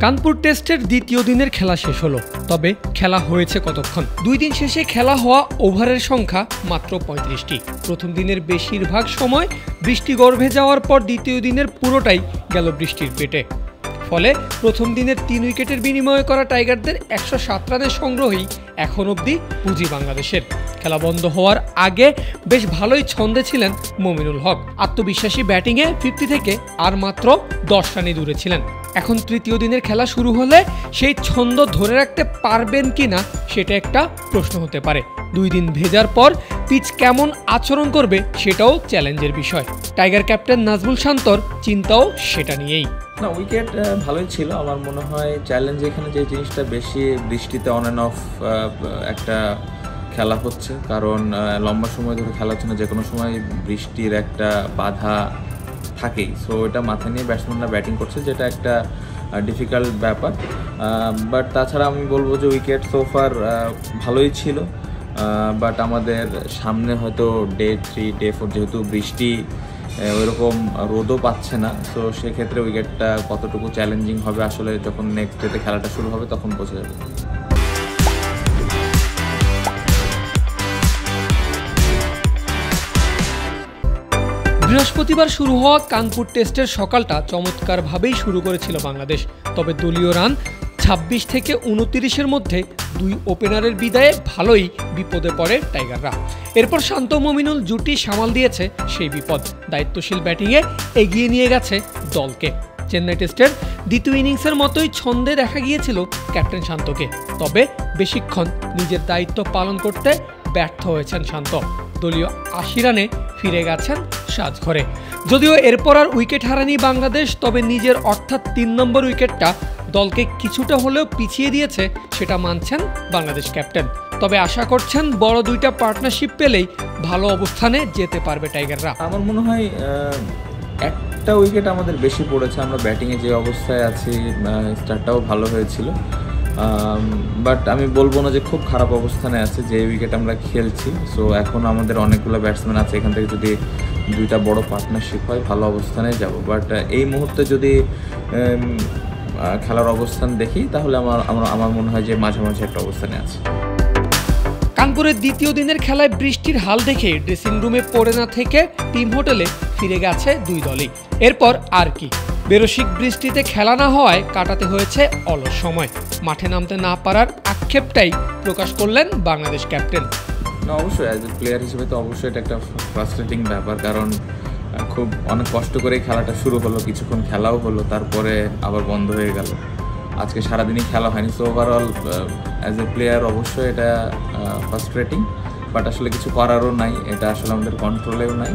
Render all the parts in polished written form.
কানপুর টেস্টের দ্বিতীয় দিনের খেলা শেষ হলো, তবে খেলা হয়েছে কতক্ষণ? 2 দিন শেষে খেলা হওয়া ওভারের সংখ্যা মাত্র 35টি। প্রথম দিনের বেশিরভাগ সময় বৃষ্টি গর্ভে যাওয়ার পর দ্বিতীয় দিনের পুরোটাই গেল বৃষ্টির পেটে। ফলে প্রথম দিনের 3 উইকেটের বিনিময়ে করা টাইগারদের 107 রানের সংগ্রহই এখন অবধি পুঁজি বাংলাদেশের। খেলা বন্ধ হওয়ার আগে বেশ ভালোই ছন্দে ছিলেন মমিনুল হক। আত্মবিশ্বাসী ব্যাটিংয়ে 50 থেকে আর মাত্র 10 রানই দূরে ছিলেন। এখন তৃতীয় দিনের খেলা শুরু হলে সেই ছন্দ ধরে রাখতে পারবেন কিনা সেটা একটা প্রশ্ন হতে পারে। 2 দিন ভেজার পর পিচ কেমন আচরণ করবে সেটাও চ্যালেঞ্জের বিষয়। টাইগার ক্যাপ্টেন নাজমুল শান্তর চিন্তাও সেটা নিয়েই। না, উইকেট ভালোই ছিল। আমার মনে হয় চ্যালেঞ্জ এখানে যে জিনিসটা বেশি, বৃষ্টিতে অন অ্যান্ড অফ একটা খেলা হচ্ছে, কারণ লম্বা সময় ধরে খেলা হচ্ছে না, যে কোনো সময় বৃষ্টির একটা বাধা থাকেই। সো এটা মাথায় নিয়ে ব্যাটসম্যানরা ব্যাটিং করছে, যেটা একটা ডিফিকাল্ট ব্যাপার। বাট তাছাড়া আমি বলবো যে উইকেট সোফার ভালোই ছিল। বাট আমাদের সামনে হয়তো ডে 3, ডে 4 যেহেতু বৃষ্টি ওইরকম রোদও পাচ্ছে না, তো সেক্ষেত্রে উইকেটটা কতটুকু চ্যালেঞ্জিং হবে আসলে যখন নেক্সট ডেতে খেলাটা শুরু হবে তখন বোঝা যাবে। বৃহস্পতিবার শুরু হওয়া কানপুর টেস্টের সকালটা চমৎকারভাবেই শুরু করেছিল বাংলাদেশ। তবে দলীয় রান 26 থেকে 29-এর মধ্যে 2 ওপেনারের বিদায়ে ভালোই বিপদে পড়ে টাইগাররা। এরপর শান্ত মমিনুল জুটি সামাল দিয়েছে সেই বিপদ। দায়িত্বশীল ব্যাটিংয়ে এগিয়ে নিয়ে গেছে দলকে। চেন্নাই টেস্টের দ্বিতীয় ইনিংসের মতোই ছন্দে দেখা গিয়েছিল ক্যাপ্টেন শান্তকে। তবে বেশিক্ষণ নিজের দায়িত্ব পালন করতে ব্যর্থ হয়েছেন শান্ত। দলীয় 80 রানে ফিরে গেছেন সাজঘরে। যদিও এরপর আর উইকেট হারানি বাংলাদেশ, তবে নিজের অর্থাৎ 3 নম্বর উইকেটটা দলকে কিছুটা হলেও পিছিয়ে দিয়েছে সেটা মানছেন বাংলাদেশ ক্যাপ্টেন। তবে আশা করছেন বড় 2টা পার্টনারশিপ পেলেই ভালো অবস্থানে যেতে পারবে টাইগাররা। আমার মনে হয় একটা উইকেট আমাদের বেশি পড়েছে। আমরা ব্যাটিংয়ে যে অবস্থায় আছি, স্টার্টটাও ভালো হয়েছিল, বাট আমি বলবো না যে খুব খারাপ অবস্থানে আছে যে উইকেট আমরা খেলছি। সো এখন আমাদের অনেকগুলো ব্যাটসম্যান আছে, এখান থেকে যদি 2টা বড় পার্টনারশিপ হয় ভালো অবস্থানে যাব। বাট এই মুহূর্তে যদি খেলার অবস্থান দেখি তাহলে আমার মনে হয় যে মাঝামাঝি একটা অবস্থানে আছে। কানপুরের দ্বিতীয় দিনের খেলায় বৃষ্টির হাল দেখে ড্রেসিং রুমে পড়ে না থেকে টিম হোটেলে ফিরে গেছে 2 দলই। এরপর আর কি, বেরসিক বৃষ্টিতে খেলা না হওয়ায় কাটাতে হয়েছে অলস সময়। মাঠে নামতে না পারার আক্ষেপটাই প্রকাশ করলেন বাংলাদেশ ক্যাপ্টেন। না, অবশ্যই অ্যাজ এ প্লেয়ার হিসেবে তো অবশ্যই এটা একটা ফ্রাস্ট্রেটিং ব্যাপার, কারণ খুব অনেক কষ্ট করেই খেলাটা শুরু হলো, কিছুক্ষণ খেলাও হলো, তারপরে আবার বন্ধ হয়ে গেল। আজকে সারাদিনই খেলা হয়নি। So overall as a player অবশ্যই এটা ফ্রাস্ট্রেটিং, বাট আসলে কিছু করারও নাই, এটা আসলে আমাদের কন্ট্রোলেও নাই।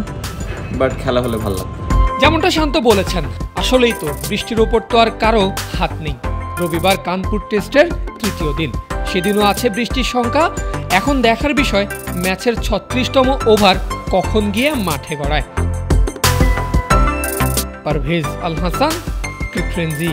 বাট খেলা হলে ভালো লাগতো। যেমনটা শান্ত বলেছেন, আসলেই তো বৃষ্টির ওপর তো আর কারো হাত নেই। রবিবার কানপুর টেস্টের তৃতীয় দিন, সেদিনও আছে বৃষ্টির সংখ্যা। এখন দেখার বিষয় ম্যাচের 36তম ওভার কখন গিয়ে মাঠে গড়ায়। পারভেজ আল হাসান, ক্রিক ফ্রেন্জি।